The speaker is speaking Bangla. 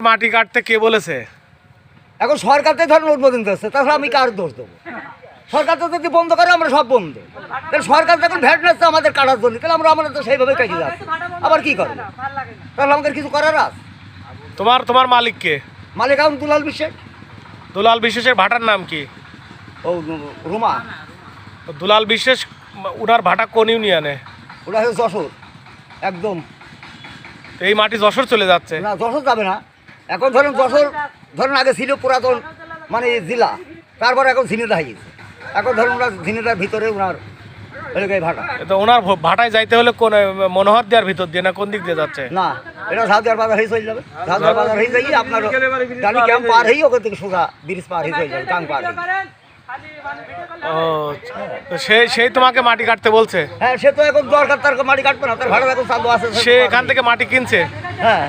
মাটি কাটতে কে বলেছে? এখন সরকারতে ধরেন উদ্বোধন করছে, তাহলে আমি কার দোষ দেবো? সরকার তো যদি বন্ধ করে আমরা সব বন্ধ, তাহলে সরকার যখন ভ্যাট নিচ্ছে আমাদের কাটার জন্য, তাহলে আমরা তো সেইভাবে কেটে যাচ্ছি। আবার কি করবো? তাহলে আমাদের কিছু করার আছে? তোমার মালিক কে? মালিক এখন দুলাল বিশ্বাস। দুলাল বিশ্বাসের ভাটার নাম কি? ও রুমা। দুলাল বিশ্বাস উনার ভাটা কোন ইউনিয়নে? ওটা হচ্ছে যশোর একদম। তো এই মাটি যশোর চলে যাচ্ছে? না, যশোর যাবে না। এখন ধরেন যশোর ধরেন আগে ছিল পুরাতন মানে জেলা, তারপর এখন ঝিনেদা হয়ে গেছে। এখন ধরুন ওনার ঝিনেদার ভিতরে ওনার এলাকায় ভাটা। তো ওনার ভাটায় যাইতে হলে কোন মনোহর দেওয়ার ভিতর দিয়ে না কোন দিক দিয়ে যাচ্ছে? না, এটা ঝাউদিয়ার বাজার হয়ে চলে যাবে। ঝাউদিয়ার বাজার হয়ে যাই আপনার গাড়ি ক্যাম্প পার হয়ে ওখান থেকে সোজা ব্রিজ পার হয়ে চলে যাবে, গাং পার হয়ে। ও, তো সেই তোমাকে মাটি কাটতে বলছে? হ্যাঁ, সে তো এখন দরকার, তার মাটি কাটবে না, তার ভাড়া এখন চালু আছে। সে এখান থেকে মাটি কিনছে? হ্যাঁ।